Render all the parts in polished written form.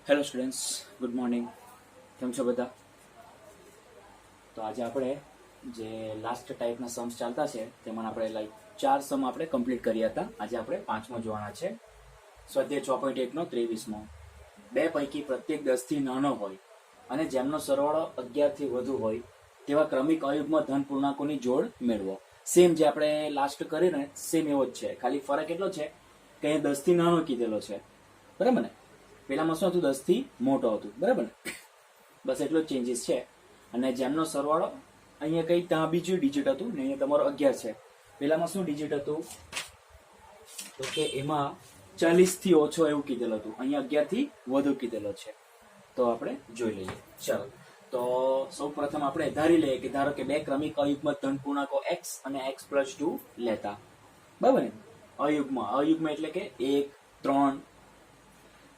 Hello students, good morning. કેમ છો બધા? તો આજે આપણે જે લાસ્ટ ટાઈપના સમ્સ ચાલતા છે તેમાં આપણે લાઈક 4 સમ આપણે કમ્પ્લીટ કર્યા હતા. આજે આપણે 5મો જોવાના છે. સ્વાધ્યાય 6.1નો 23મો. બે પૈકી પ્રત્યેક 10 થી નાનો હોય અને જેમનો સરવાળો 11 થી વધુ હોય તેવા ક્રમિક અયુગ્મ ધન પૂર્ણાંકોની જોડ મેળવો. સેમ જે આપણે લાસ્ટ કરીને સેમ એવો જ છે, ખાલી ફરક એટલો છે કે અહીંયા 10 થી નાનો કીધેલો છે, બરાબર ને? પેલામાં શું હતું? 10 થી મોટો હતું, બરાબર ને? બસ એટલો જ ચેન્જીસ છે. અને જેમનો સરવાળો અહીંયા કઈ ત્યાં બીજું ડિજિટ હતું ને અહીંયા તમારો 11 છે. પેલામાં શું ડિજિટ હતું? તો કે એમાં 40 થી ઓછો એવું કીધેલું હતું, અહીંયા 11 થી વધુ કીધેલો છે. તો આપણે જોઈ લઈએ. ચાલો, તો સૌ પ્રથમ આપણે ધારી લઈએ કે ધારો કે બે ક્રમિક અયુગ્મ ધન પૂર્ણાંકો x અને x+2 લેતા, બરાબર ને? અયુગ્મ એટલે કે 1, 3,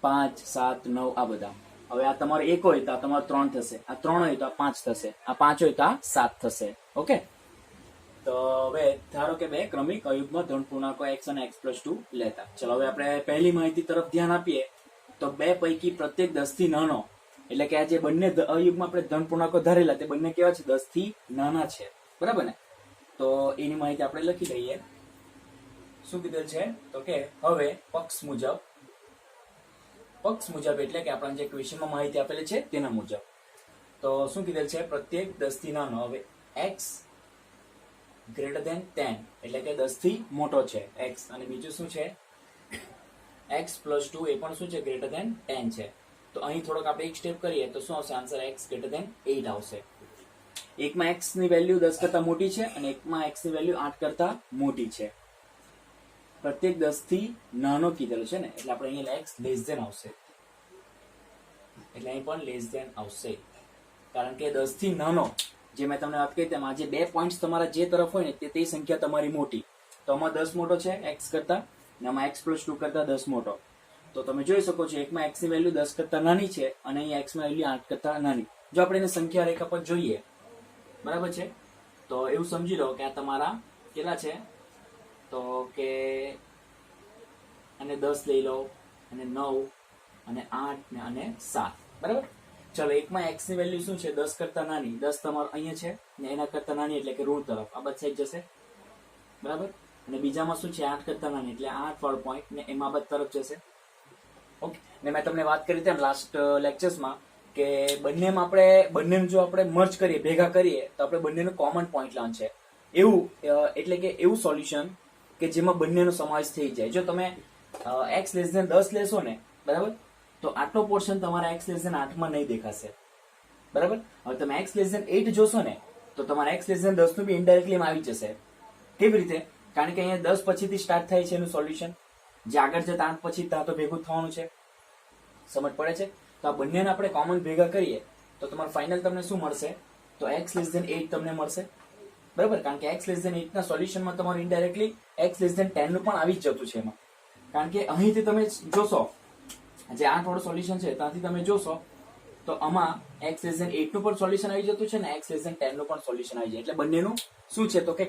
5, 7, 9 આ બધા. હવે આ તમારે 1 હોય તો આ તમારો 3 થશે, આ 3 હોય તો આ 5 થશે, આ 5 હોય તો આ 7 થશે. ઓકે, તો હવે ધારો કે બે ક્રમિક અયુગ્મ ધન પૂર્ણાંકો x અને x+2 લેતા. ચલો, હવે આપણે પહેલી માહિતી તરફ ધ્યાન આપીએ તો બે પૈકી પ્રત્યેક 10 થી નાનો, એટલે કે આ જે બંને અયુગ્મ આપણે ધન પૂર્ણાંકો ધારેલા તે બંને કેવા છે? 10 થી નાના છે, બરાબર ને? તો એની માહિતી આપણે લખી દઈએ. શું કીધેલ છે? તો કે હવે પક્ષ મુજબ એટલે કે આપણા જે ક્વેશ્ચનમાં માહિતી આપેલી છે તેના મુજબ. તો શું કીધેલ છે? પ્રત્યેક 10 થી નાનો. હવે x ગ્રેટર ધેન 10 એટલે કે 10 થી મોટો છે x, અને બીજું શું છે? x+2 એ પણ શું છે? ગ્રેટર ધેન 10 છે. તો અહીં થોડોક આપણે એક સ્ટેપ કરીએ તો શું આવશે? આન્સર x ગ્રેટર ધેન 8 આવશે. એકમાં x ની વેલ્યુ 10 કરતા મોટી છે અને એકમાં x ની વેલ્યુ 8 કરતા મોટી છે. પ્રત્યેક 10 થી નાનો કીધેલો છે ને, એટલે આપણે અહીંયા x લેસ ધેન આવશે, એટલે અહીં પણ લેસ ધેન આવશે. કારણ કે 10 થી નાનો, જે મેં તમને વાત કરી તેમ આજે બે પોઈન્ટ્સ તમારા જે તરફ હોય ને તે સંખ્યા તમારી મોટી. તો આમાં 10 મોટો છે x કરતા, અને આમાં x+2 કરતા 10 મોટો. તો તમે જોઈ શકો છો એકમાં x ની વેલ્યુ 10 કરતા નાની છે અને અહીંયા x ની વેલ્યુ 8 કરતા નાની. જો આપણે એને સંખ્યા રેખા પર જોઈએ, બરાબર છે, તો એવું સમજી લો કે આ તમારા કેટલા છે? તો કે અને 10 લઈ લો, અને 9 અને 8 અને 7, બરાબર? ચલો, એકમાં x ની વેલ્યુ શું છે? 10 કરતા નાની. 10 તમારો અહીંયા છે ને એના કરતા નાની એટલે કે ઋણ તરફ આ બધી સાઈડ જશે, બરાબર? અને બીજામાં શું છે? 8 કરતા નાની એટલે 8 વાળો પોઈન્ટ ને એમાં બધી તરફ જશે. ઓકે, ને મેં તમને વાત કરી તેમ લાસ્ટ લેક્ચર્સમાં કે બંનેનું જો આપણે મર્જ કરીએ, ભેગા કરીએ, તો આપણે બંનેનું કોમન પોઈન્ટ લાવવાનું છે. એવું એટલે કે એવું સોલ્યુશન કે જેમાં બંનેનો સમાવેશ થઈ જાય. જો તમે x <10 લેશો ને, બરાબર, તો આટલો પોર્શન તમારા x <8 માં નહીં દેખાશે, બરાબર? હવે તમે x <8 જોશો ને તો તમારા x <10 નું બી ઇનડાયરેક્ટલી આવી જશે. કેવી રીતે? કારણ કે અહીંયા 10 પછીથી સ્ટાર્ટ થાય છે એનું સોલ્યુશન, જે આગળ જતા 8 પછી ત્યાં તો ભેગું થવાનું છે. સમજ પડે છે? તો આ બંનેને આપણે કોમન ભેગા કરીએ તો તમારું ફાઇનલ તમને શું મળશે? તો x <8 તમને મળશે, બરાબર? કારણ કે x <8 ના સોલ્યુશનમાં તમારું ઇનડાયરેક્ટલી x <10 નું પણ આવી જ જતું છે એમાં. કારણ કે અહીંથી તમે જોશો, જે 8 વાળું સોલ્યુશન છે ત્યાંથી તમે જોશો તો આમાં x <8 નું પણ સોલ્યુશન આવી જતું છે ને x <10 નું પણ સોલ્યુશન આવી જાય. એટલે બંનેનું શું છે? તો કે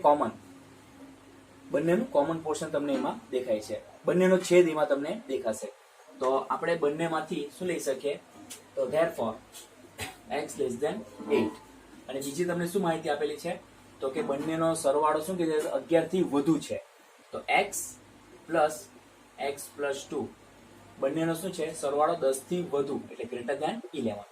બંનેનું કોમન પોર્શન તમને એમાં દેખાય છે, બંનેનો છેદ એમાં તમને દેખાશે. તો આપણે બંનેમાંથી શું લઈ શકીએ? તો therefore x <8. અને બીજી તમને શું માહિતી આપેલી છે? તો કે બંનેનો સરવાળો શું કીધું? 11 થી વધુ છે. તો x પ્લસ x+2 બંનેનો શું છે? સરવાળો 10 થી વધુ એટલે ગ્રેટર ધેન 11,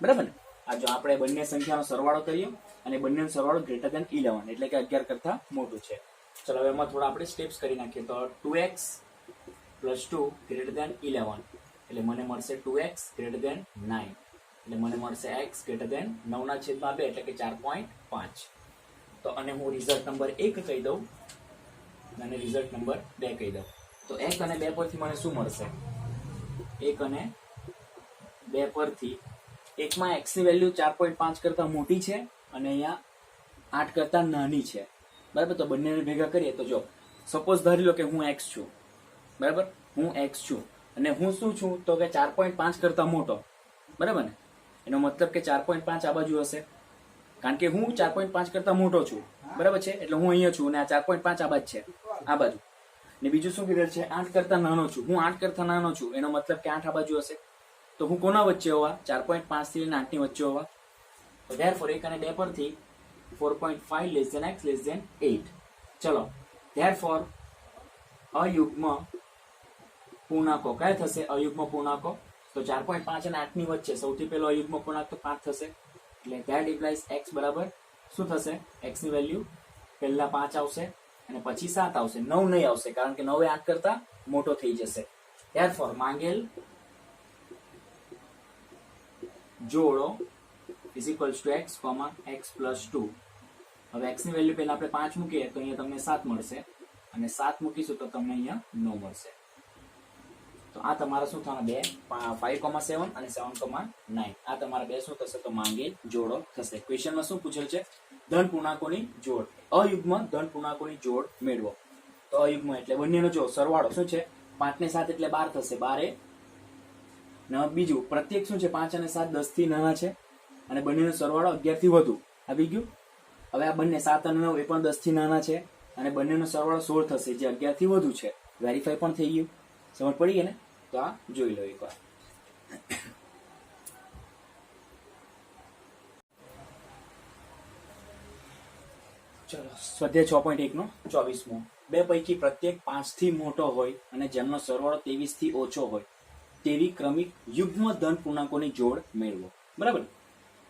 બરાબર ને? આ જો આપણે બંને સંખ્યાનો સરવાળો કરીએ અને બંનેનો સરવાળો ગ્રેટર ધેન 11 એટલે કે 11 કરતા મોટું છે. ચલો, હવે એમાં થોડા આપણે સ્ટેપ્સ કરી નાખીએ. તો 2x+2 ગ્રેટર ધેન 11 એટલે મને મળશે 2x ગ્રેટર ધેન 9, એટલે મને મળશે x ગ્રેટર ધેન 9 ના છેદમાં 2 એટલે કે 4.5. તો અને હું રિઝલ્ટ નંબર 1 કહી દઉં અને રિઝલ્ટ નંબર 2 કહી દઉં. તો 1 અને 2 પરથી મને શું મળશે? 1 અને 2 પરથી એકમાં x ની વેલ્યુ 4.5 કરતા મોટી છે અને અહીંયા 8 કરતા નાની છે, બરાબર? તો બંનેને ભેગા કરીએ તો જો સપોઝ ધારી લો કે હું x છું, બરાબર? હું x છું અને હું શું છું? તો કે 4.5 કરતા મોટો, બરાબર ને? એનો મતલબ કે 4.5 આ બાજુ હશે, કારણ કે હું 4.5 કરતા મોટો છું, બરાબર છે? એટલે હું અહીંયા છું અને આ 4.5 આ બાજુ છે, આ બાજુ. ને બીજું શું કીધેલ છે? 8 કરતા નાનો છું. હું 8 કરતા નાનો છું, એનો મતલબ કે 8 આ બાજુ હશે. તો હું કોના વચ્ચે હોવા? 4.5 થી લઈને 8 ની વચ્ચે હોવા. તો ધેરફોર 1 અને 2 પરથી 4.5 less than x less than 8. ચલો ધેરફોર અયુગ્મ પૂર્ણાંકો કયા થશે? અયુગ્મ પૂર્ણાંકો તો 4.5 અને 8 ની વચ્ચે સૌથી પહેલો અયુગ્મ પૂર્ણાંક તો 5 થશે. એટલે ધેટ ઇમ્પ્લાઇઝ x બરાબર શું થશે? x ની વેલ્યુ પહેલા 5 આવશે અને પછી 7 આવશે, 9 નહીં આવશે કારણ કે 9 એ 8 કરતા મોટો થઈ જશે. ધેરફોર માંગેલ જોડો is equals to x, x plus 2. હવે x ની વેલ્યુ પહેલા આપણે 5 મૂકીએ તો અહીંયા તમને 7 મળશે અને 7 મૂકીશું તો તમને અહીંયા 9 મળશે. તો આ તમારા શું થવાના? 2 5,7 અને 7,9. આ તમારા બે શું થશે? તો માંગેલ જોડો થશે. ક્વેશ્ચનમાં શું પૂછેલ છે? ધન પૂર્ણાંકોની જોડ, અયુગ્મ ધન પૂર્ણાંકોની જોડ મેળવો. તો અયુગ્મ એટલે બંનેનો જો સરવાળો શું છે? 5 ને 7 એટલે 12 થશે. 12 ને બીજું પ્રત્યેક શું છે? 5 અને 7 10 થી નાના છે અને બંનેનો સરવાળો 11 થી વધુ. આવી ગયું. હવે આ બંને 7 અને 9 એ પણ 10 થી નાના છે અને બંનેનો સરવાળો 16 થશે જે 11 થી વધુ છે. વેરીફાઈ પણ થઈ ગયું. સમજ પડી ગઈ ને? તો આ જોઈ લો એકવાર. ચલો સ્વાધ્યાય 6.1 નો 24મો. બે પૈકી પ્રત્યેક 5 થી મોટો હોય અને જેમનો સરવાળો 23 થી ઓછો હોય તેવી ક્રમિક યુગ્મ ધન પૂર્ણાંકોની જોડ મેળવો. બરાબર.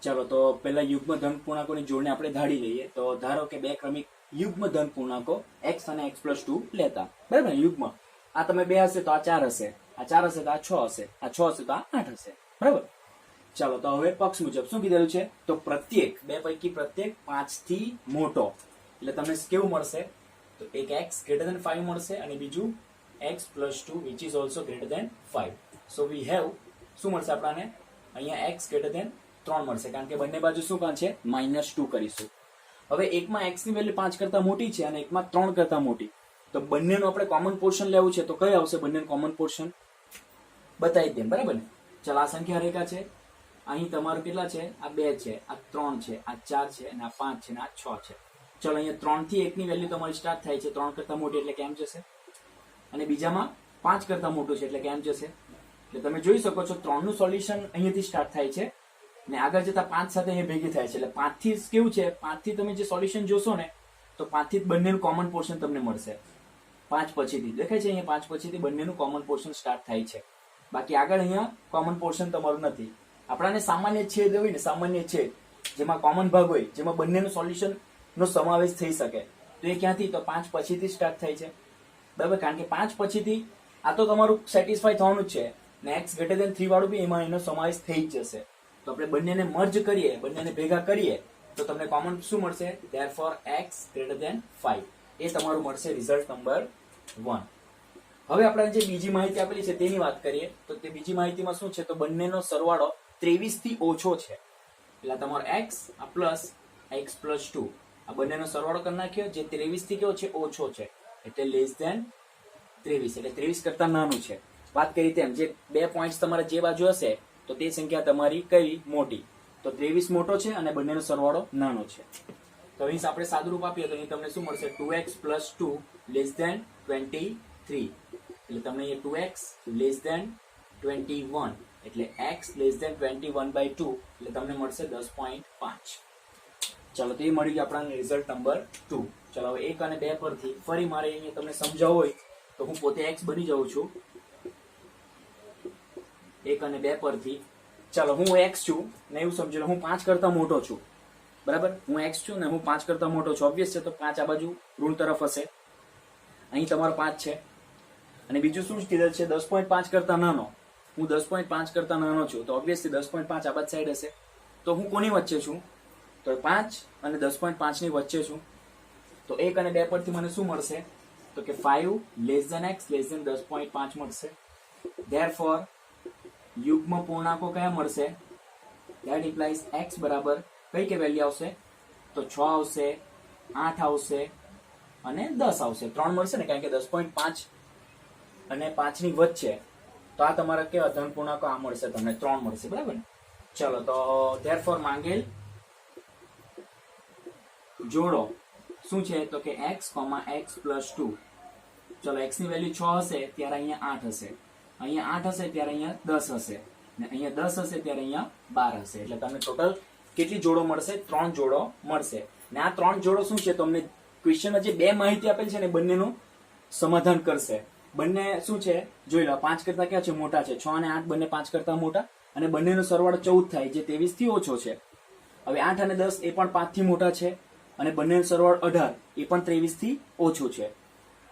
ચાલો તો પહેલા યુગ્મ ધન પૂર્ણાંકોની જોડને આપણે ધાડી લઈએ. તો ધારો કે બે ક્રમિક યુગ્મ ધન પૂર્ણાંકો x અને x પ્લસ 2 લેતા. બરાબર. યુગ્મ આ તમે 2 હશે તો આ 4 હશે, આ 4 હશે તો આ 6 હશે, આ 6 હશે તો આ 8 હશે. બરાબર. ચાલો તો હવે પક્ષ મુજબ શું કીધેલું છે? તો પ્રત્યેક બે પૈકી પ્રત્યેક 5 થી મોટો એટલે તમને કેવું મળશે? તો એક x ગ્રેટર ધેન 5 મળશે અને બીજું x plus 2 which is also greater than 5. So we have શું મળશે આપણને? અહીંયા x ગ્રેટર ધેન 3 મળશે કારણ કે બંને બાજુ શું કાં છે? -2 કરીશું. હવે એકમાં x ની વેલ્યુ 5 કરતા મોટી છે અને એકમાં 3 કરતા મોટી. તો બંનેનું આપણે કોમન પોર્શન લેવું છે તો કઈ આવશે? બંનેનું કોમન પોર્શન બતાવી દે. બરાબર ને? ચાલ આ સંખ્યા રેખા છે. અહીં તમારું કેટલા છે? આ 2 છે, આ 3 છે, આ 4 છે અને આ 5 છે અને આ 6 છે. ચલો અહીંયા 3 થી 1 ની વેલ્યુ તમારી સ્ટાર્ટ થાય છે 3 કરતા મોટી એટલે કેમ જશે? અને બીજામાં 5 કરતા મોટું છે એટલે કેમ જશે? એટલે તમે જોઈ શકો છો 3 નું સોલ્યુશન અહીંયાથી સ્ટાર્ટ થાય છે અને આગળ જતા 5 સાથે અહીંયા ભેગી થાય છે. એટલે 5 થી કેવું છે? 5 થી તમે જે સોલ્યુશન જોશો ને તો 5 થી બંનેનું કોમન પોર્શન તમને મળશે. 5 પછીથી દેખાય છે અહીંયા 5 પછીથી બંનેનું કોમન પોર્શન સ્ટાર્ટ થાય છે. બાકી આગળ અહીંયા કોમન પોર્શન તમારું નથી. આપણાને સામાન્ય છેદ હોય ને, સામાન્ય છેદ જેમાં કોમન ભાગ હોય, જેમાં બંનેનું સોલ્યુશન નો સમાવેશ થઈ શકે તો એ ક્યાંથી? તો 5 પછીથી સ્ટાર્ટ થાય છે. બરાબર. કારણ કે 5 પછીથી આ તો તમારું સેટિસ્ફાય થવાનું જ છે ને x ગ્રેટર ધેન 3 વાળું બી એમાં એનો સમાવેશ થઈ જ જશે. તો આપણે બંનેને મર્જ કરીએ, બંનેને ભેગા કરીએ તો તમને કોમન શું મળશે? Therefore x greater than 5. એ તમારું મળશે રિઝલ્ટ નંબર 1. હવે આપણે જે બીજી માહિતી આપેલી છે તેની વાત કરીએ તો તે બીજી માહિતીમાં શું છે? તો બંનેનો સરવાળો 23 થી ઓછો છે. એટલે તમારો x આ પ્લસ x પ્લસ 2 આ બંનેનો સરવાળો કરી નાખ્યો જે 23 થી કેવો છે? ઓછો છે. એટલે લેસ ધેન 23 એટલે 23 કરતા નાનું છે. વાત કરી તેમ જે બે પોઈન્ટ્સ તમારા જે બાજુ હશે તો તે સંખ્યા તમારી કઈ? મોટી. તો 23 મોટો છે અને બંનેનો સરવાળો નાનો છે. તો અહીં આપણે સાદુરૂપ આપીએ તો અહીં તમને શું મળશે? 2x plus 2 less than 23. એટલે તમને અહીંયા 2x લેસ ધેન 21 એટલે x લેસ ધેન 21/2 એટલે તમને મળશે 10.5. ચાલો તો એ મળી ગયું આપણને રિઝલ્ટ નંબર 2. ચાલો હવે 1 અને 2 પરથી ફરી મારે અહીંયા તમને સમજાવવું હોય તો હું પોતે x બની જાઉં છું. 1 અને 2 પરથી ચાલો હું x છું ને એવું સમજી લો હું 5 કરતા મોટો છું. બરાબર. હું x છું ને હું 5 કરતા મોટો છું. ઓબ્વિયસ છે તો 5 આ બાજુ ઋણ તરફ હશે. અહીં તમારો 5 છે અને બીજું શું કીધેલ છે? 10.5 કરતા નાનો. હું 10.5 કરતા નાનો છું તો ઓબ્વિયસલી 10.5 આ બાજુ સાઈડ હશે. તો હું કોની વચ્ચે છું? તો 5 અને 10.5 ની વચ્ચે છું. તો 1 અને 2 પરથી મને શું મળશે? તો કે 5 less than x less than 10.5 મળશે. ધેરફોર યુગ્મ પૂર્ણાંકો કયા મળશે? ધેટ ઇમ્પ્લાઇઝ x બરાબર કઈ કે વેલ્યુ આવશે? તો 6 આવશે, 8 આવશે અને 10 આવશે. 3 મળશે ને કારણ કે 10.5 અને 5 ની વચ્ચે. તો આ તમારા કેવા ધન પૂર્ણાંકો? આ મળશે તમને 3 મળશે. બરાબર ને? ચલો તો ધેરફોર માંગેલ જોડો શું છે? તો કે x, x પ્લસ 2. ચલો x ની વેલ્યુ 6 હશે ત્યારે અહીંયા 8 હશે, અહીંયા 8 હશે ત્યારે અહીંયા 10 હશે. ને અહીંયા 10 હશે ત્યારે અહીંયા 12 હશે. એટલે તમને ટોટલ કેટલી જોડો મળશે? 3 જોડો મળશે. ને આ 3 જોડો શું છે, તમને ક્વેશ્ચનમાં જે બે માહિતી આપેલ છે ને બંનેનું સમાધાન કરશે. બંને શું છે જોઈ લો. 5 કરતા ક્યાં છે? મોટા છે. 6 અને 8 બંને 5 કરતા મોટા, અને બંનેનો સરવાળો 14 થાય જે 23 થી ઓછો છે. હવે 8 અને 10 એ પણ 5 થી મોટા છે, અને બંનેનો સરવાળો 18 એ પણ 23 થી ઓછો છે.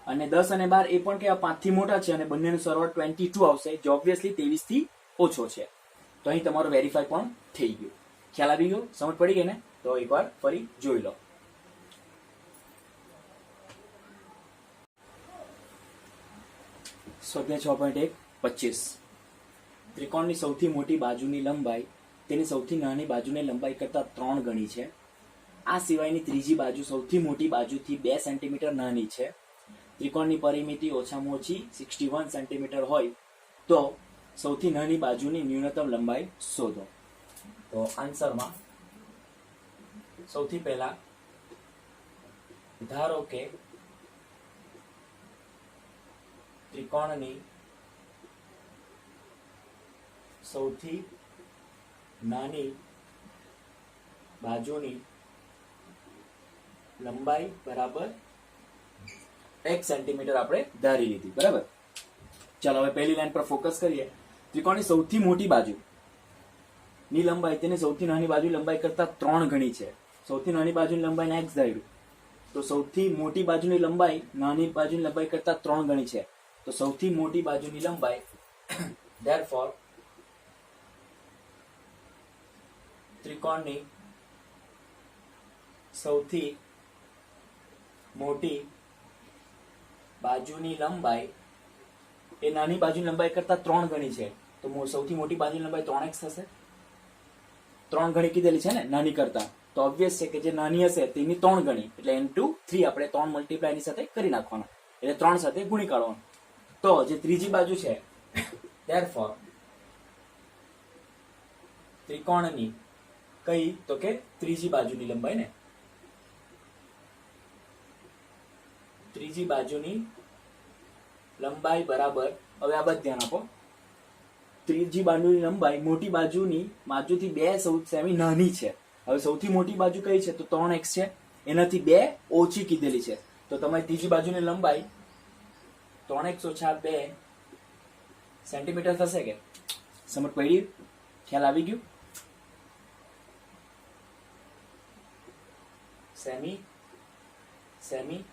અને 10 અને 12 એ પણ કેવા 5 થી મોટા છે, અને બંનેનો સરવાળો 22 આવશે જે ઓબ્વિયસલી 23 થી ઓછો છે. તો અહીં તમારું વેરીફાઈ પણ થઈ ગયું. ખ્યાલ આવી ગયો? સમજ પડી ગઈ ને? તો એકવાર ફરી જોઈ લો. સ્વાધ્યાય 6.1 ત્રિકોણની સૌથી મોટી બાજુની લંબાઈ તેની સૌથી નાની બાજુની લંબાઈ કરતા 3 ગણી છે. આ સિવાયની ત્રીજી બાજુ સૌથી મોટી બાજુથી 2 સેન્ટીમીટર નાની છે. ત્રિકોણની પરિમિતિ ઓછામાં ઓછી 61 સેન્ટીમીટર હોય તો સૌથી નાની બાજુની ન્યૂનતમ લંબાઈ શોધો. તો આન્સરમાં સૌથી પહેલા ધારો કે ત્રિકોણની સૌથી નાની બાજુની લંબાઈ બરાબર 1 સેન્ટીમીટર આપણે ધારી લીધી. બરાબર. ચાલો હવે પહેલી લાઈન પર ફોકસ કરીએ. ત્રિકોણની સૌથી મોટી બાજુ ની લંબાઈ તેની સૌથી નાની બાજુની લંબાઈ કરતા 3 ગણી છે. સૌથી નાની બાજુની લંબાઈને x ધાર્યું, તો સૌથી મોટી બાજુની લંબાઈ નાની બાજુની લંબાઈ કરતા 3 ગણી છે. તો સૌથી મોટી બાજુની લંબાઈ therefore ત્રિકોણની સૌથી મોટી બાજુની લંબાઈ એ નાની બાજુની લંબાઈ કરતા 3 ગણી છે. તો સૌથી મોટી બાજુની લંબાઈ 3x થશે. 3 ગણી કીધેલી છે ને નાની કરતા, તો ઓબ્વિયસ છે કે જે નાની હશે તેની 3 ગણી, એટલે n2 3 આપણે 3 મલ્ટીપ્લાય એની સાથે કરી નાખવાના, એટલે 3 સાથે ગુણી કાઢવાનું. તો જે ત્રીજી બાજુ છે therefore ત્રિકોણની કઈ? તો કે ત્રીજી બાજુની લંબાઈ ને, ત્રીજી બાજુની લંબાઈ બરાબર, હવે આ બધું ધ્યાન આપો, ત્રીજી બાજુની લંબાઈ મોટી બાજુથી 2 સેમી નાની છે. હવે સૌથી મોટી બાજુ કઈ છે? તો 3x છે, એનાથી 2 ઓછી કીધેલી છે. તો તમારી ત્રીજી બાજુની લંબાઈ 3x ઓછા 2 સેન્ટીમીટર થશે. કે સમજ પડી? ખ્યાલ આવી ગયું? Semi semi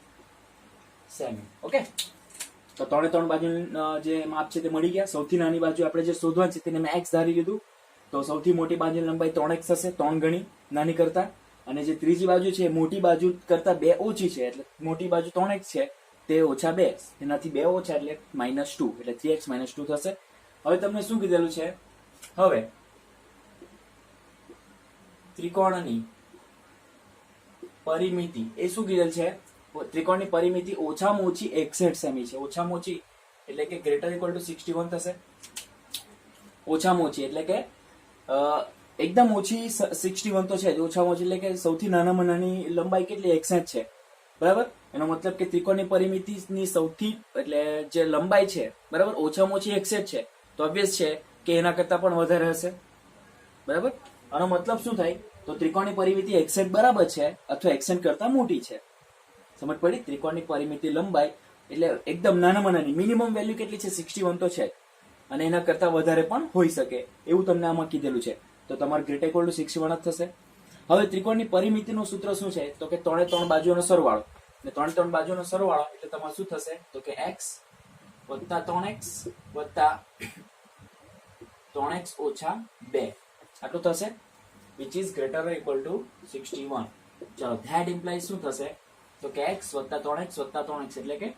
semi. ઓકે. તો 3 બાજુના જે માપ છે તે મળી ગયા. સૌથી નાની બાજુ આપણે જે શોધવાની છે તેને મેં x ધારી લીધું, તો સૌથી મોટી બાજુની લંબાઈ 3x થશે, 3 ગણી નાની કરતા. અને જે ત્રીજી બાજુ છે મોટી બાજુ કરતા 2 ઓછી છે, એટલે મોટી બાજુ 3x છે તે ઓછા 2, એનાથી 2 ઓછા એટલે -2, એટલે 3x - 2 થશે. હવે તમને શું કીધેલું છે? હવે ત્રિકોણની પરિમિતિ એ શું કીધેલ છે? ત્રિકોણની પરિમિતિ ઓછામાં ઓછી 61 સેમી છે. ઓછામાં ઓછી એટલે કે ગ્રેટર ઇક્વલ ટુ 61 થશે. ઓછામાં ઓછી એટલે કે એકદમ ઓછી 61 તો છે જ. ઓછામાં ઓછી એટલે કે સૌથી નાનામાં નાની લંબાઈ કેટલી? 61 છે. બરાબર. એનો મતલબ કે ત્રિકોણની પરિમિતિની સૌથી એટલે જે લંબાઈ છે બરાબર ઓછામાં ઓછી 61 છે, તો ઓબ્વિયસ છે કે એના કરતા પણ વધારે હશે. બરાબર. આનો મતલબ શું થાય? તો ત્રિકોણની પરિમિતિ 61 બરાબર છે અથવા 61 કરતા મોટી છે. સમજ પડી? ત્રિકોણની પરિમિતિ લંબાઈ એટલે એકદમ નાનામાં નાની, મિનિમમ વેલ્યુ કેટલી છે? 61 તો છે, અને એના કરતા વધારે પણ હોઈ શકે એવું તમને આમાં કીધેલું છે. તો તમારે ગ્રેટર ઇક્વલ ટુ 61 જ થશે. હવે ત્રિકોણની પરિમિતિનું સૂત્ર શું છે? તો કે 3 બાજુઓનો સરવાળો. ને 3 બાજુનો સરવાળો એટલે તમારે શું થશે? તો કે x વત્તા 3x વત્તા 3x ઓછા 2 આટલું થશે, which is greater or equal to 61. ચાલો, that implies શું થશે? તો કે x વત્તા 3x વત્તા 3x એટલે કે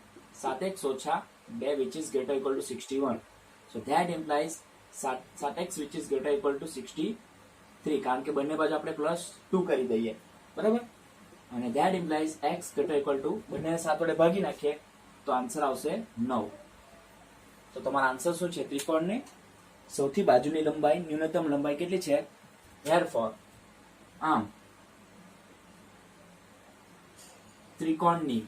7x ઓછા 2 which is greater or equal to 61. So that implies 7x which is greater or equal to 63, કારણ કે બંને બાજુ આપણે +2 કરી દઈએ. બરાબર. અને that implies x greater or equal to બંને 7 વડે ભાગી નાખીએ તો આન્સર આવશે 9. તો તમારો આન્સર શું છે? ત્રિકોણની સૌથી બાજુની લંબાઈ ન્યૂનતમ લંબાઈ કેટલી છે? therefore આમ ત્રિકોણની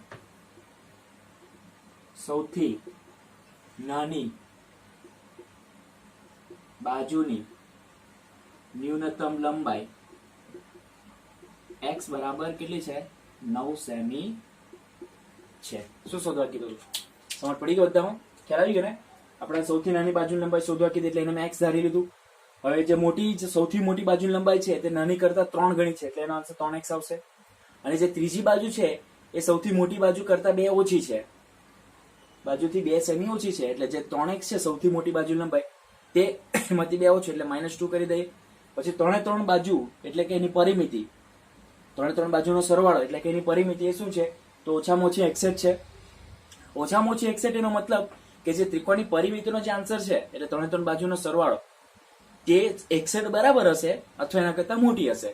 સૌથી નાની બાજુની ન્યૂનતમ લંબાઈ x બરાબર કેટલી છે 9 સેમી છે. શું શોધવા કીધું? સમજ પડી ગઈ બધામાં? ખ્યાલ આવી ગયો ને? આપણે સૌથી નાની બાજુની લંબાઈ શોધવા કીધી એટલે એને મેં x ધારી લીધું. હવે જે સૌથી મોટી બાજુની લંબાઈ છે તે નાની કરતા 3 ગણી છે એટલે એનો આન્સર 3x આવશે. અને જે ત્રીજી બાજુ છે એ સૌથી મોટી બાજુ કરતા 2 ઓછી છે, બાજુથી 2 સેમી ઓછી છે એટલે જે 3x છે સૌથી મોટી બાજુની લંબાઈ તે એમાંથી 2 ઓછી એટલે -2 કરી દઈએ. પછી 3 બાજુ એટલે કે એની પરિમિતિ, 3 બાજુનો સરવાળો એટલે કે એની પરિમિતિ એ શું છે તો ઓછામાં ઓછી x છે. ઓછામાં ઓછી x એનો મતલબ કે જે ત્રિકોણની પરિમિતિનો જે આન્સર છે એટલે 3 બાજુનો સરવાળો તે x બરાબર હશે અથવા એના કરતા મોટી હશે.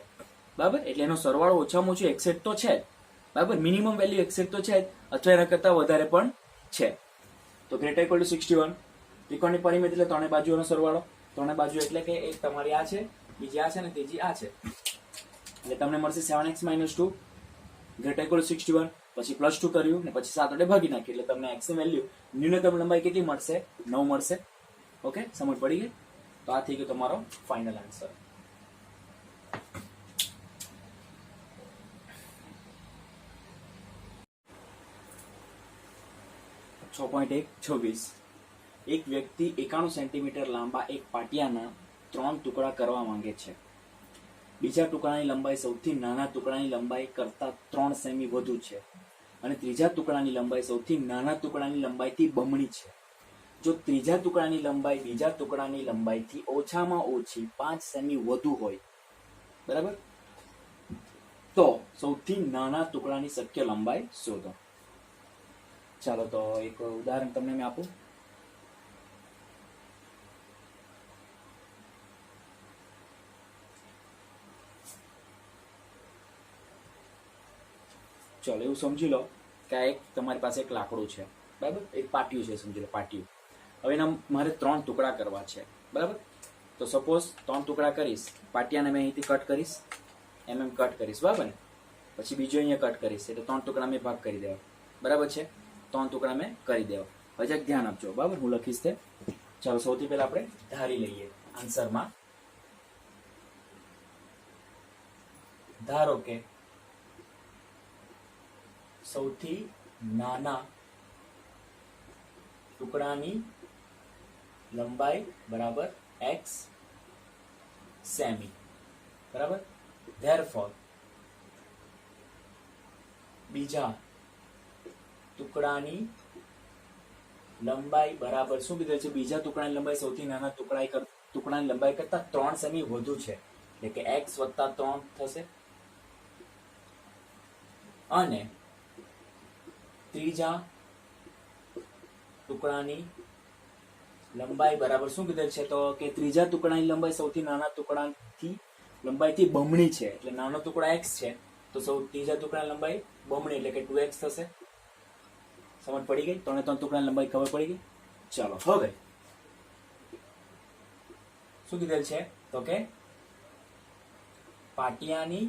બરાબર? એટલે એનો સરવાળો ઓછામાં ઓછું x તો છે બરાબર, મિનિમમ વેલ્યુ x તો છે અથવા એના કરતા વધારે પણ છે. તો ગ્રેટર ઇક્વલ ટુ 61. ત્રિકોણની પરિમિતિ એટલે 3 બાજુઓનો સરવાળો. 3 બાજુ એટલે કે એક તમારી આ છે, બીજી આ છે ને ત્રીજી આ છે એટલે તમને મળશે 7x - 2 ગ્રેટર ઇક્વલ ટુ 61. પછી +2 કર્યું ને પછી 7 વડે ભાગી નાખ્યું એટલે તમને x ની વેલ્યુ ન્યૂનતમ લંબાઈ કેટલી મળશે 9 મળશે. ઓકે, સમજ પડી ગઈ? તો આ થઈ ગયો તમારો ફાઇનલ આન્સર. એક વ્યક્તિ 91 સેન્ટીમીટર લાંબા એક પાટિયાના 3 ટુકડા કરવા માંગે છે. બીજા ટુકડાની લંબાઈ સૌથી નાના ટુકડાની લંબાઈ કરતા 3 સેમી વધુ છે અને ત્રીજા ટુકડાની લંબાઈ સૌથી નાના ટુકડાની લંબાઈથી બમણી છે. જો ત્રીજા ટુકડાની લંબાઈ બીજા ટુકડાની લંબાઈથી ઓછામાં ઓછી 5 સેમી વધુ હોય, બરાબર, તો સૌથી નાના ટુકડાની શક્ય લંબાઈ શોધો. ચાલો તો એક ઉદાહરણ તમને મેં આપું. ચલો એવું સમજી લો કે આ એક તમારી પાસે એક લાકડું છે, બરાબર, એક પાટિયું છે, સમજી લો પાટિયું. હવે એના મારે 3 ટુકડા કરવા છે, બરાબર. તો સપોઝ 3 ટુકડા કરીશ, પાટિયાને મેં અહીંથી કટ કરીશ, એમ કટ કરીશ, બરાબર ને. પછી બીજો અહીંયા કટ કરીશ એટલે 3 ટુકડા મેં ભાગ કરી દેવા, બરાબર છે. 3 ટુકડા મેં કરી દેવા. હવે જરા ધ્યાન આપજો, બરાબર, હું લખીશ તે. ચાલો સૌથી પહેલા આપણે ધારી લઈએ આન્સરમાં. ધારો કે સૌથી નાના ટુકડાની લંબાઈ બરાબર x સેમી, બરાબર. ધેરફોર બીજા ટુકડાની લંબાઈ બરાબર શું કીધું છે? બીજા ટુકડાની લંબાઈ સૌથી નાના ટુકડાની લંબાઈ કરતા 3 સેમી વધુ છે એટલે કે x + 3 થશે. અને ત્રીજા ટુકડાની લંબાઈ બરાબર શું કીધેલ છે? તો કે ત્રીજા ટુકડાની લંબાઈ સૌથી નાના ટુકડાની લંબાઈથી બમણી છે એટલે નાનો ટુકડા x છે તો ત્રીજા ટુકડાની લંબાઈ બમણી એટલે કે 2x થશે. સમજ પડી ગઈ? 3 ટુકડાની લંબાઈ ખબર પડી ગઈ? ચાલો હવે શું કીધેલ છે? તો કે પાટિયાની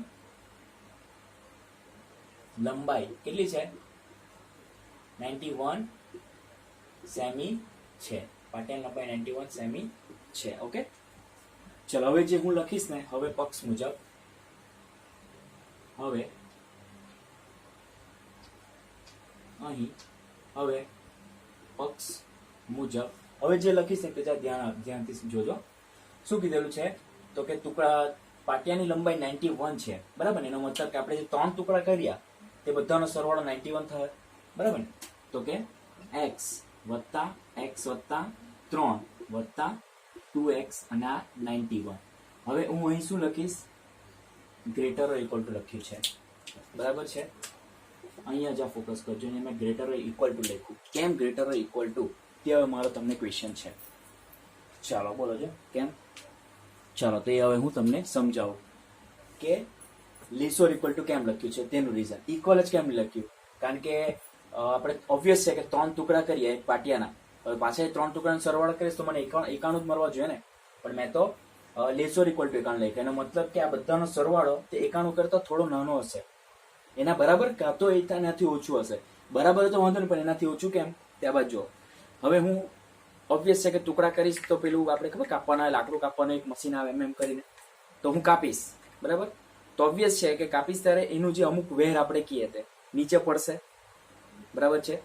લંબાઈ કેટલી છે? 91 સેમી છે. પાટિયાની લંબાઈ 91 સેમી છે. ઓકે, ચલો હવે જે હું લખીશ ને હવે પક્ષ મુજબ, હવે અહીં હવે પક્ષ મુજબ હવે જે લખીશ ને તે ધ્યાનથી જોજો. શું કીધેલું છે? તો કે પાટિયાની લંબાઈ 91 છે, બરાબર ને. એનો મતલબ કે આપણે જે 3 ટુકડા કર્યા તે બધાનો સરવાળો 91 થાય, બરાબર ને. તો કે x + 3 + 2x અને આ 91. હવે હું અહીં શું લખીશ? ગ્રેટર ઓર ઇક્વલ ટુ લખ્યું છે, બરાબર છે. અહીંયા જ ફોકસ કરજો. મેં ગ્રેટર ઓર ઇક્વલ ટુ લખ્યું. કેમ ગ્રેટર ઓર ઇક્વલ ટુ? તે હવે મારો તમને ક્વેશ્ચન છે. ચાલો બોલો છો કેમ. ચાલો તો એ હવે હું તમને સમજાવું કે લેસ ઓર ઇક્વલ ટુ કેમ લખ્યું છે તેનું રીઝન. ઇક્વલ જ કેમ લખ્યું? કારણ કે આપણે ઓબ્વિયસ છે કે 3 ટુકડા કરીએ એક પાટિયાના, હવે પાછા 3 ટુકડાનો સરવાળો કરીશ તો મને 91 જ મળવા જોઈએ ને. પણ મેં તો લેસ ઓર ઇક્વલ ટુ 91 લખ્યું. એનો મતલબ કે આ બધાનો સરવાળો તે 91 કરતા થોડો નાનો હશે. એના બરાબર કાં તો એનાથી ઓછું હશે. બરાબર તો વાંધો નહીં, પણ એનાથી ઓછું કેમ? ત્યાં બાદ જો હવે હું ઓબ્વિયસ છે કે ટુકડા કરીશ તો પેલું આપણે ખબર કાપવાના લાકડું કાપવાનું એક મશીન આવે એમ કરીને, તો હું કાપીશ બરાબર, તો ઓબ્વિયસ છે કે કાપીશ ત્યારે એનું જે અમુક વેર આપણે કહીએ તે નીચે પડશે બરાબર છે.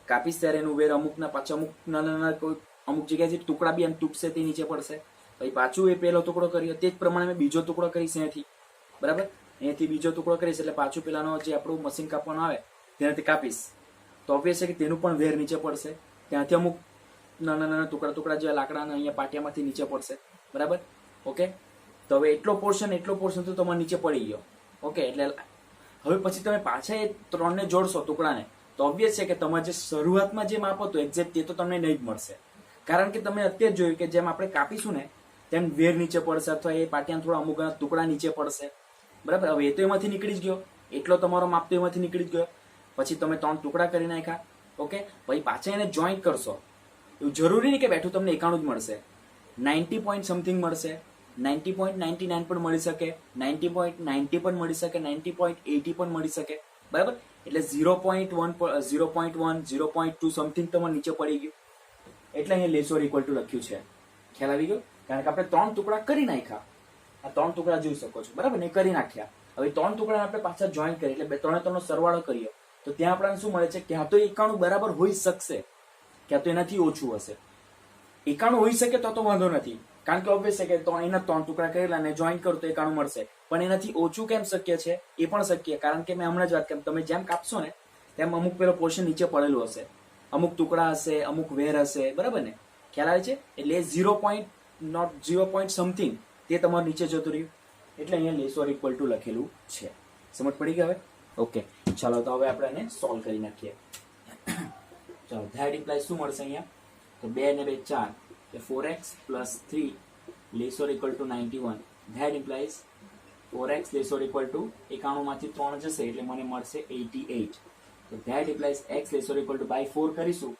કાપીશ ત્યારે એનું વેર અમુકના પાછા અમુક નાના કોઈ અમુક જગ્યાએ જે ટુકડા બી એમ તૂટશે તે નીચે પડશે. પછી પાછું એ પહેલો ટુકડો કર્યો તે જ પ્રમાણે મેં બીજો ટુકડો કરીશ અહીંયાથી બરાબર, અહીંયાથી બીજો ટુકડો કરીશ એટલે પાછું પેલાનો જે આપણું મશીન કાપવાનું આવે તેનાથી કાપીશ તો ઓબ્વિયસ છે કે તેનું પણ વેર નીચે પડશે. ત્યાંથી અમુક નાના નાના ટુકડા જે લાકડાના અહીંયા પાટિયામાંથી નીચે પડશે બરાબર. ઓકે, તો હવે એટલો પોર્શન તો તમારે નીચે પડી ગયો. ઓકે, એટલે હવે પછી તમે પાછા એ ત્રણને જોડશો ટુકડાને તો ઓબ્વિયસ છે કે તમારે જે શરૂઆતમાં જે માપ હતું એક્ઝેક્ટ તે તો તમને નહીં જ મળશે, કારણ કે તમે અત્યારે જોયું કે જેમ આપણે કાપીશું ને તેમ વેર નીચે પડશે અથવા એ પાટિયાના થોડા અમુક ટુકડા નીચે પડશે બરાબર. હવે એ તો એમાંથી નીકળી જ ગયો, એટલો તમારો માપ તો એમાંથી નીકળી જ ગયો. પછી તમે 3 ટુકડા કરી નાખ્યા. ઓકે, પછી પાછા એને જોઈન્ટ કરશો. એવું જરૂરી નહીં કે બેઠું તમને 91 જ મળશે, 90 પોઈન્ટ સમથિંગ મળશે, 90.99 પણ મળી શકે, 90.90 પણ મળી શકે, 90.80 પણ મળી શકે બરાબર. એટલે 0.1 0.2 સમથિંગ તમારે નીચે પડી ગયું, એટલે અહીંયા લેસ ઓર ઇક્વલ ટુ લખ્યું છે. ખ્યાલ આવી ગયો? કારણ કે આપણે 3 ટુકડા કરી નાખ્યા, આ 3 ટુકડા જોઈ શકો છો બરાબર ને, કરી નાખ્યા. હવે 3 ટુકડા આપણે પાછા જોઈન્ટ કરીએ એટલે 3 નો સરવાળો કરીએ તો ત્યાં આપણને શું મળે છે, ક્યાં તો 91 બરાબર હોઈ શકશે, ક્યાં તો એનાથી ઓછું હશે. 91 હોઈ શકે તો વાંધો નથી, કારણ કે ઓબ્વિયસ છે કે એના 3 ટુકડા કરેલા અને જોઈન્ટ કરું તો 91 મળશે. પણ એનાથી ઓછું કેમ શક્ય છે? એ પણ શક્ય, કારણ કે મેં હમણાં જ વાત કરી, તમે જેમ કાપશો ને તેમ અમુક પેલો પોર્શન નીચે પડેલું હશે, અમુક ટુકડા હશે, અમુક વેર હશે બરાબર ને. ખ્યાલ આવે છે? એટલે 0 સમથિંગ તે તમારું નીચે જતું રહ્યું, એટલે અહીંયા લેસ ઓર ઇક્વલ ટુ લખેલું છે. સમજ પડી ગઈ હવે? ઓકે, ચાલો તો હવે આપણે એને સોલ્વ કરી નાખીએ. ચાલો, ધેટ ઇમ્પ્લાઇઝ શું મળશે અહીંયા? તો 2 ને 2 4 કે 4x plus 3 less or equal to 91. That implies 4x less or equal to 91 માંથી 3 જશે એટલે મને મળશે 88. તો that implies x less or equal to by 4 કરીશું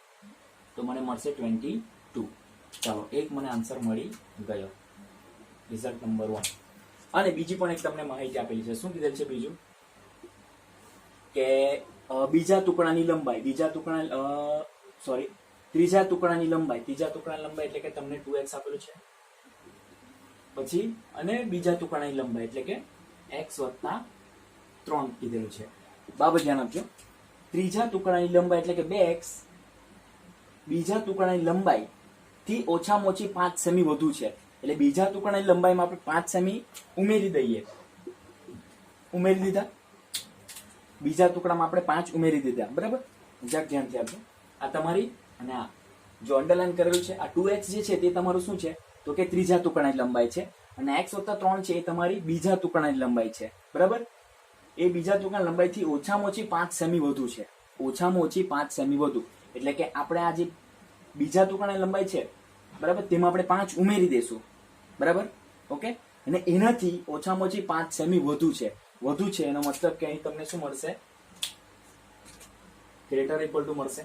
તો મને મળશે 22. ચાલો, એક મને આન્સર મળી ગયો, રિઝલ્ટ નંબર 1. અને બીજી પણ એક તમને માહિતી આપેલી છે. શું કીધેલ છે બીજું? કે ત્રીજા ટુકડાની લંબાઈ એટલે કે તમને 2x આપેલું છે, પછી અને બીજા ટુકડાની લંબાઈ એટલે કે x વત્તા 3 કીધેલું છે. બાબત ધ્યાન આપજો, ત્રીજા ટુકડાની લંબાઈ એટલે કે 2x બીજા ટુકડાની લંબાઈ થી ઓછામાં ઓછી 5 સેમી વધુ છે, એટલે બીજા ટુકડાની લંબાઈમાં આપણે 5 સેમી ઉમેરી દીધા, બીજા ટુકડામાં આપણે 5 ઉમેરી દીધા બરાબર. જરાક ધ્યાનથી આપજો, આ તમારી અને આ જો અંડરલાઈન કરેલું છે આ 2x જે છે તે તમારું શું છે તો કે ત્રીજા ટુકડાની લંબાઈ છે, અને x વત્તા 3 છે એ તમારી બીજા ટુકડાની લંબાઈ છે બરાબર. એ બીજા ટુકડાની લંબાઈથી ઓછામાં ઓછી 5 સેમી વધુ છે, ઓછામાં ઓછી 5 સેમી વધુ, એટલે કે આપણે આ જે બીજા ટુકડાની લંબાઈ છે બરાબર તેમાં આપણે 5 ઉમેરી દઈશું બરાબર. ઓકે, અને એનાથી ઓછામાં ઓછી 5 સેમી વધુ છે એનો મતલબ કે અહીં તમને શું મળશે? ગ્રેટર ઇક્વલ ટુ મળશે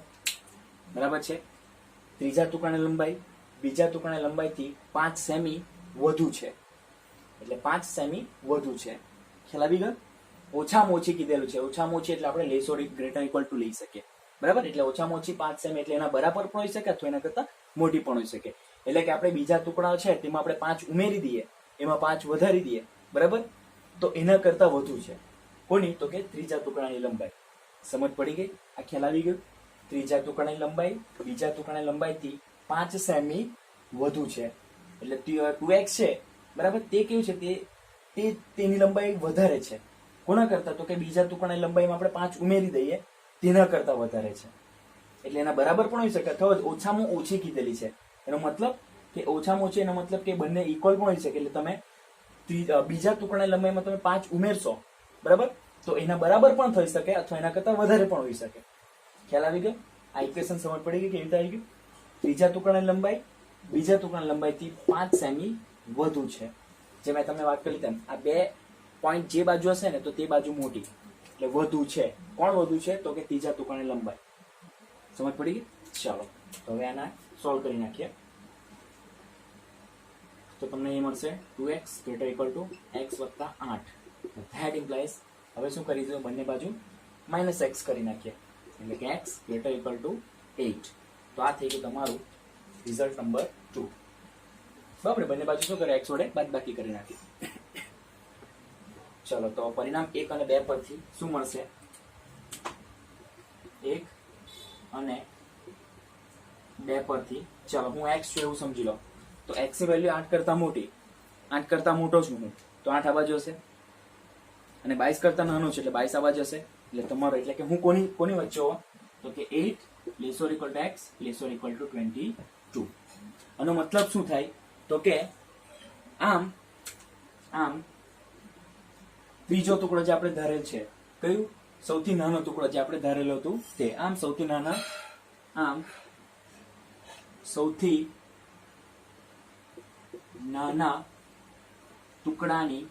બરાબર છે. ત્રીજા ટુકડાની લંબાઈ બીજા ટુકડાની લંબાઈથી 5 સેમી વધુ છે, એટલે 5 સેમી વધુ છે. ખ્યાલ આવી ગયો? ઓછામાં ઓછી કીધેલું છે, ઓછામાં ઓછી એટલે આપણે less or greater equal to લઈ શકીએ બરાબર. એટલે ઓછામાં ઓછી 5 સેમી એટલે એના બરાબર પણ હોઈ શકે અથવા એના કરતા મોટી પણ હોઈ શકે. એટલે કે આપણે બીજા ટુકડાઓ છે તેમાં આપણે 5 ઉમેરી દઈએ, એમાં 5 વધારી દઈએ બરાબર, તો એના કરતા વધુ છે. કોની? તો કે ત્રીજા ટુકડાની લંબાઈ. સમજ પડી ગઈ? આ ખ્યાલ આવી ગયો? ત્રીજા ટુકડાની લંબાઈ બીજા ટુકડાની લંબાઈથી 5 સેમી વધુ છે, એટલે 2x છે બરાબર, તે કેવું છે તેની લંબાઈ વધારે છે. કોના કરતા? તો કે બીજા ટુકડાની લંબાઈમાં આપણે 5 ઉમેરી દઈએ તેના કરતા વધારે છે, એટલે એના બરાબર પણ હોઈ શકે અથવા ઓછામાં ઓછી કીધેલી છે. એનો મતલબ કે ઓછામાં ઓછી, એનો મતલબ કે બંને ઇક્વલ પણ હોઈ શકે, એટલે તમે બીજા ટુકડાની લંબાઈમાં તમે 5 ઉમેરશો બરાબર, તો એના બરાબર પણ થઈ શકે અથવા એના કરતા વધારે પણ હોઈ શકે. ખ્યાલ આવી ગયો? આ ઇક્વેશન સમજ પડી ગઈ? કેવી રીતે આવી ગયું? ત્રીજા ટુકડાની લંબાઈ બીજા ટુકડાની લંબાઈથી 5 સેમી વધુ છે. જે મેં તમને વાત કરી તેમ આ 2 પોઈન્ટ જે બાજુ હશે ને તો તે બાજુ મોટી, એટલે વધુ છે. કોણ વધુ છે? તો કે ત્રીજા ટુકડાની લંબાઈ. સમજ પડી ગઈ? ચાલો તો હવે આના સોલ્વ કરી નાખીએ. તો તમને એ મળશે 2x greater equal two x વત્તા 8. ધેટ ઇમ્પ્લાઇઝ હવે શું કરી દઉં, બંને બાજુ -x કરી નાખીએ, એટલે કે x ગ્રેટર ઇક્વલ ટુ 8. તો આ થઈ ગયું તમારું રિઝલ્ટ નંબર 2. બરાબર, બંને બાજુ શું કરે, x વડે બાદબાકી કરી નાખી. ચલો, તો પરિણામ 1 અને 2 પરથી શું મળશે? 1 અને 2 પરથી ચલો હું x છું એવું સમજી લો, તો x ની વેલ્યુ 8 કરતા મોટી, 8 કરતા મોટો છું હું, તો 8 આ બાજુ હશે, અને 22 કરતા નાનો છે એટલે 22 આ બાજુ હશે. એટલે તમારો, એટલે કે હું કોની વચ્ચે હોવા, તો કે 8 laser equal to x laser equal to 22. આનો મતલબ શું થાય, તો કે આમ ત્રીજો ટુકડો જે આપણે ધારેલ છે, કયું? સૌથી નાનો ટુકડો જે આપણે ધારેલો હતું તે. આમ સૌથી નાના ટુકડાની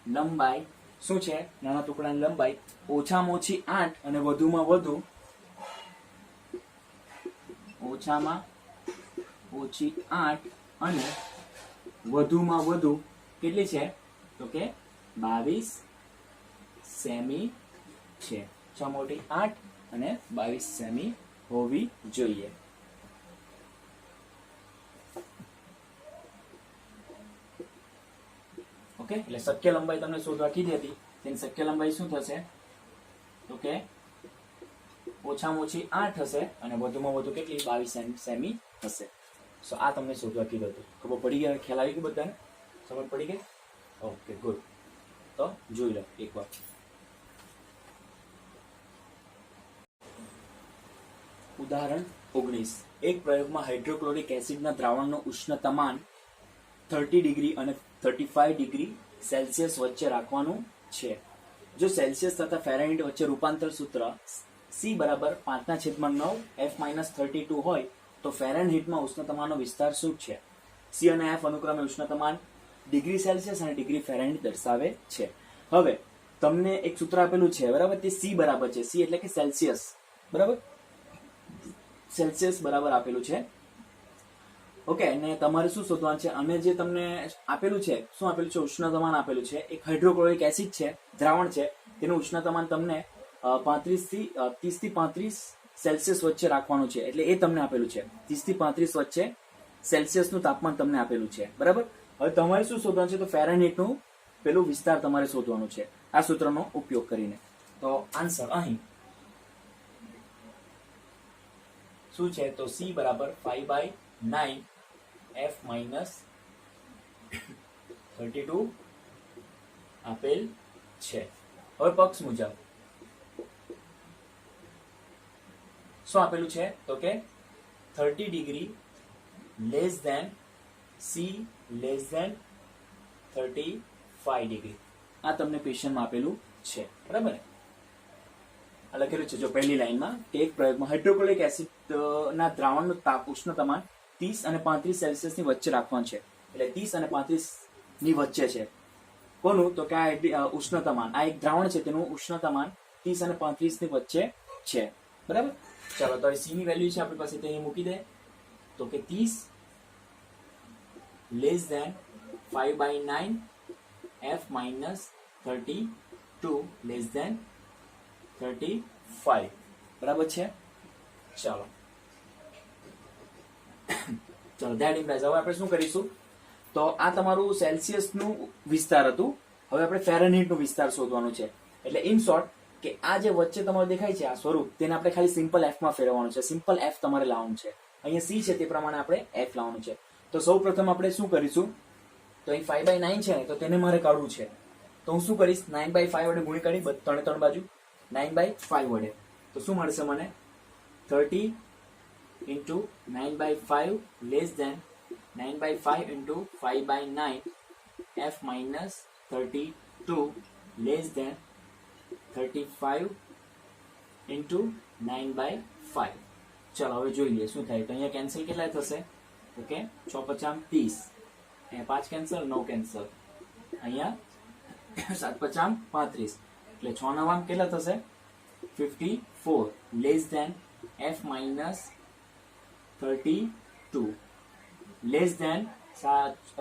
લંબાઈ શું છે? નાના ટુકડાની લંબાઈ ઓછામાં ઓછી 8 અને વધુમાં વધુ ઓછામાં ઓછી 8 અને વધુમાં વધુ કેટલી છે? તો કે 22 સેમી છે. ઓછામાં મોટી 8 અને 22 સેમી હોવી જોઈએ. ઓકે, એટલે શક્ય લંબાઈ તમને શોધવા કીધી હતી, તેની શક્ય લંબાઈ શું થશે? તો કે ઓછામાં ઓછી 8 હશે અને વધુમાં વધુ કેટલી? 22 સેમી હશે. સો આ તમને શોધવા કીધું હતું. ખબર પડી ગઈ? ખ્યાલ આવી ગયો બધાને? સમજ પડી ગઈ? Okay, good. તો જોઈ લો એકવાર. ઉદાહરણ 19. એક પ્રયોગમાં હાઇડ્રોક્લોરિક એસિડના દ્રાવણનું ઉષ્ણતામાન 30 ડિગ્રી અને 35 ડિગ્રી સેલ્સિયસ વચ્ચે રાખવાનું છે. જો સેલ્સિયસ તથા ફેરનહીટ વચ્ચે રૂપાંતર સૂત્ર C બરાબર 5/9 F-32 હોય તો ફેરનહીટમાં ઉષ્ણતામાનનો વિસ્તાર શું છે? C અને F અનુક્રમે ઉષ્ણતામાન ડિગ્રી સેલ્સિયસ અને ડિગ્રી ફેરનહીટ દર્શાવે છે. હવે તમને એક સૂત્ર આપેલું છે, બરાબર? તે C બરાબર છે, C એટલે કે સેલ્સિયસ, બરાબર? સેલ્સિયસ બરાબર આપેલું છે. ઓકે, અને તમારે શું શોધવાનું છે? અને જે તમને આપેલું છે, શું આપેલું છે? ઉષ્ણતામાન આપેલું છે. એક હાઇડ્રોક્લોરિક એસિડ છે, દ્રાવણ છે, તેનું ઉષ્ણતામાન તમને 30 થી 35 સેલ્સિયસ વચ્ચે રાખવાનું છે. એટલે એ તમને આપેલું છે, 30 થી 35 વચ્ચે સેલ્સિયસનું તાપમાન તમને આપેલું છે, બરાબર? હવે તમારે શું શોધવાનું છે? તો ફેરનહીટનું પેલું વિસ્તાર તમારે શોધવાનું છે આ સૂત્રનો ઉપયોગ કરીને. તો આન્સર અહીં શું છે? તો C બરાબર 5/9 F-32 આપેલ છે. હવે પક્ષ મુજબ શું આપેલું છે? તો કે 30 degree less than C less than 35 degree. આ તમને ક્વેશ્ચનમાં આપેલું છે, બરાબર? આ લખેલું છે જો પહેલી લાઈનમાં કે એક પ્રયોગમાં હાઇડ્રોક્લોરિક એસિડ ના દ્રાવણનું ઉષ્ણતામાન 30 અને 35 સેલ્સિયસની વચ્ચે રાખવાનું છે. એટલે 30 અને 35 ની વચ્ચે છે. કોનું? તો કે આ ઉષ્ણતામાન, આ એક દ્રાવણ છે, તેનું ઉષ્ણતામાન 30 અને 35 ની વચ્ચે છે, બરાબર? ચાલો, તો C ની વેલ્યુ છે આપણી પાસે, તે અહીં મૂકી દે. તો કે 30 less than 5/9 F-32 less than 35, બરાબર છે? ચાલો ધેટ ઇમ્પ્લાઇઝ. હવે આપણે શું કરીશું? તો આ તમારું સેલ્સિયસનું વિસ્તાર હતું. હવે આપણે ફેરનહીટનું વિસ્તાર શોધવાનું છે. એટલે ઇન શોર્ટ કે આ જે વચ્ચે તમારે દેખાય છે આ સ્વરૂપ, તેને આપણે ખાલી સિમ્પલ F માં ફેરવવાનું છે. સિમ્પલ F તમારે લાવવાનું છે. અહીંયા C છે તે પ્રમાણે આપણે F લાવવાનું છે. તો સૌ પ્રથમ આપણે શું કરીશું? તો અહીં 5/9 છે ને, તો તેને મારે કાઢવું છે. તો હું શું કરીશ? 9/5 વડે ગુણી કાઢી, ત્રણે બાજુ 9/5 વડે. તો શું મળશે મને? 30 into 9/5 less than 9/5 into 5/9 F-32 less than 35 into 9/5. ચલો હવે જોઈ લઈએ શું થાય. તો અહીંયા કેન્સલ કેટલા થશે? ઓકે, 6 × 5 = 30. અહીંયા 5 કેન્સલ, 9 કેન્સલ, અહીંયા 7 × 5 = 35. એટલે 6 × 9 કેટલા થશે? 54 less than F-32 less than 6 ×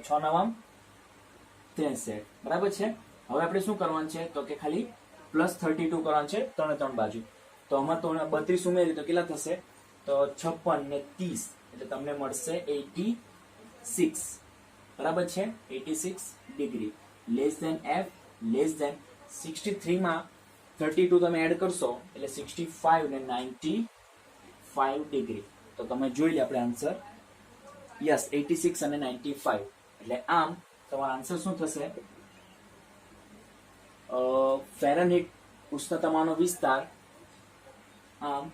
9 = 63, બરાબર છે? હવે આપણે શું કરવાનું છે? તો કે ખાલી +32 કરવાનું છે ત્રણે બાજુ. તો આમાં તો 32 ઉમેરી તો કેટલા થશે? તો 56 ને 30 એટલે તમને મળશે 86, બરાબર છે, 86 degree. Less than F less than 63 માં 32 તમે એડ કરશો એટલે 65 ને 95 ડિગ્રી. તો તમે જોઈ લે આપણે આન્સર, યસ 86 અને 95. એટલે આમ તમારો આન્સર શું થશે? ફેરનહીટ ઉષ્ણતામાનનો વિસ્તાર, આમ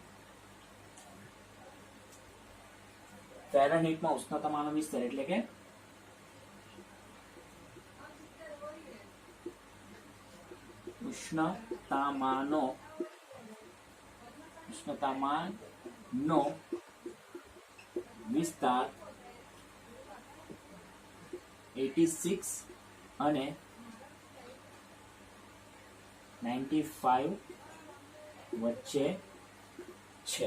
ફેરનહીટમાં ઉષ્ણતામાનનો વિસ્તાર એટલે કે ઉષ્ણતામાનનો વિસ્તાર 86 અને 95 વચ્ચે છે.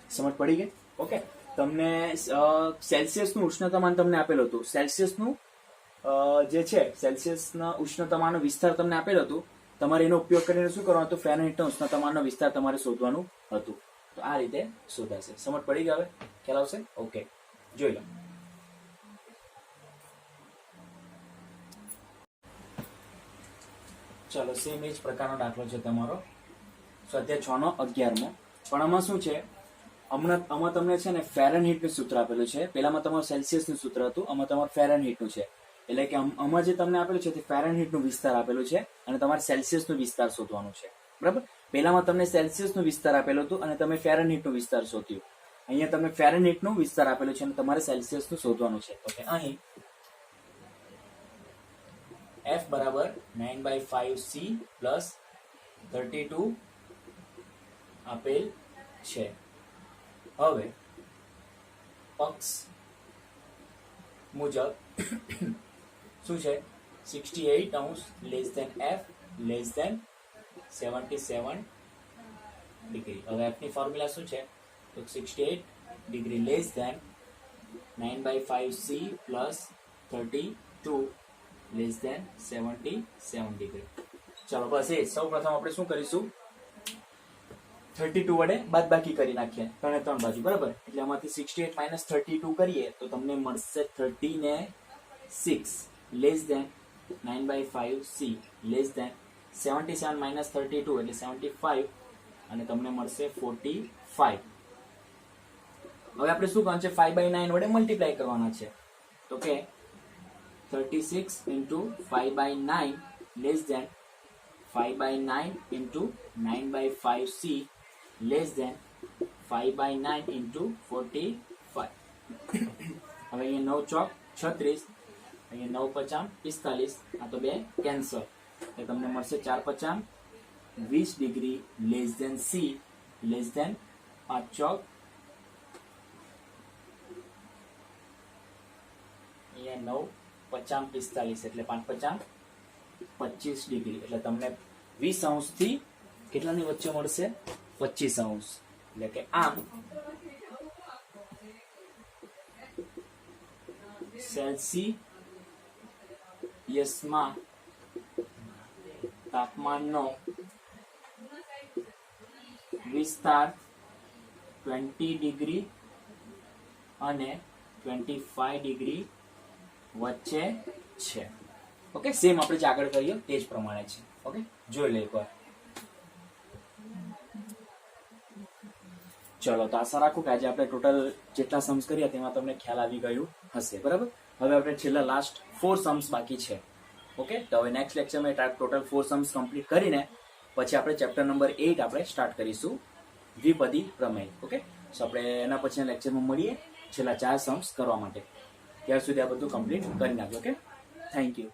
સમજ પડી ગઈ? ઓકે. તમને સેલ્સિયસનું ઉષ્ણતામાન તમને આપેલું હતું. સેલ્સિયસનું જે છે સેલ્સિયસના ઉષ્ણતામાનનો વિસ્તાર તમને આપેલું હતું. તમારે એનો ઉપયોગ કરીને શું કરવાનું હતું? ફેરનહીટના ઉષ્ણતામાનનો વિસ્તાર તમારે શોધવાનું હતું. તો આ રીતે શોધાશે. સમજ પડી ગઈ? હવે ખ્યાલ આવશે? ઓકે, જોઈ લો. ચાલો, સેમ એ જ પ્રકારનો દાખલો છે તમારો સ્વાધ્યાય 6 નો 11મો. પણ આમાં શું છે, આમાં તમને છે ને ફેરનહીટનું સૂત્ર આપેલું છે. પેલામાં તમારું સેલ્સિયસનું સૂત્ર હતું, આમાં તમારું ફેરનહીટનું છે. એટલે કે આમાં જે તમને આપેલું છે તે ફેરનહીટનું વિસ્તાર આપેલું છે અને તમારે સેલ્સિયસનું વિસ્તાર શોધવાનું છે. બરાબર? પેલામાં તમને સેલ્સિયસનું વિસ્તાર આપેલું હતું અને તમે ફેરનહીટનું વિસ્તાર શોધ્યું. અહીંયા તમને ફેરનહીટનું વિસ્તાર આપેલું છે અને તમારે સેલ્સિયસનું શોધવાનું છે. ઓકે, અહીં F બરાબર 9/5C પ્લસ 32 આપેલ છે. હવે પક્ષ મુજબ શું છે? 68° less than F less than 77 degree. હવે F ની ફોર્મ્યુલા શું છે? તો 68° less than 9/5C plus 32 less than 77 degree. ચાલો, બસ એ સૌ પ્રથમ આપણે શું કરીશું? 32 વડે બાદબાકી કરી નાખીએ ત્રણ બાજુ. બરાબર? એટલે આમાંથી 68 માઇનસ 32 કરીએ તો તમને મળશે 30 ને 6 less than 9/5C less than 77 minus 32 એટલે 75 અને તમને મળશે 45. હવે આપણે શું કરવાનું છે? 5/9 વડે મલ્ટીપ્લાય કરવાના છે. તો કે 36 into 5/9 less than 5/9 into 9/5C less than 5/9 into 45. હવે અહીંયા 9 ચોક 36, અહીંયા 9 પચામ 45, આ તો બે કેન્સલ એટલે તમને મળશે 4 પચામ 20 degree less than C less than 5 ચોક અહીંયા 9 પચામ 45 એટલે 5 પચામ 25 ડિગ્રી. એટલે તમને 20° થી કેટલાની વચ્ચે મળશે? 25°. એટલે કે આમ સેલ્સિયસમાં તાપમાનનો વિસ્તાર 20 ડિગ્રી અને 25 ડિગ્રી વચ્ચે છે. ઓકે, સેમ આપણે જે આગળ કરીએ તે જ પ્રમાણે છે. ઓકે, જોઈ લે એકવાર. ચલો, તો આશા રાખું કે આજે આપણે ટોટલ જેટલા સમ્સ કર્યા તેમાં તમને ખ્યાલ આવી ગયું હશે. બરાબર? હવે આપણે છેલ્લા લાસ્ટ 4 સમ્સ બાકી છે. ઓકે, તો હવે નેક્સ્ટ લેક્ચરમાં ટોટલ 4 સમ્સ કમ્પ્લીટ કરીને પછી આપણે ચેપ્ટર નંબર 8 આપણે સ્ટાર્ટ કરીશું, દ્વિપદી પ્રમેય. ઓકે, સો આપણે એના પછીના લેક્ચરમાં મળીએ છેલ્લા 4 સમ્સ કરવા માટે. ત્યાર સુધી આ બધું કમ્પ્લીટ કરી નાખ્યું. Okay, thank you.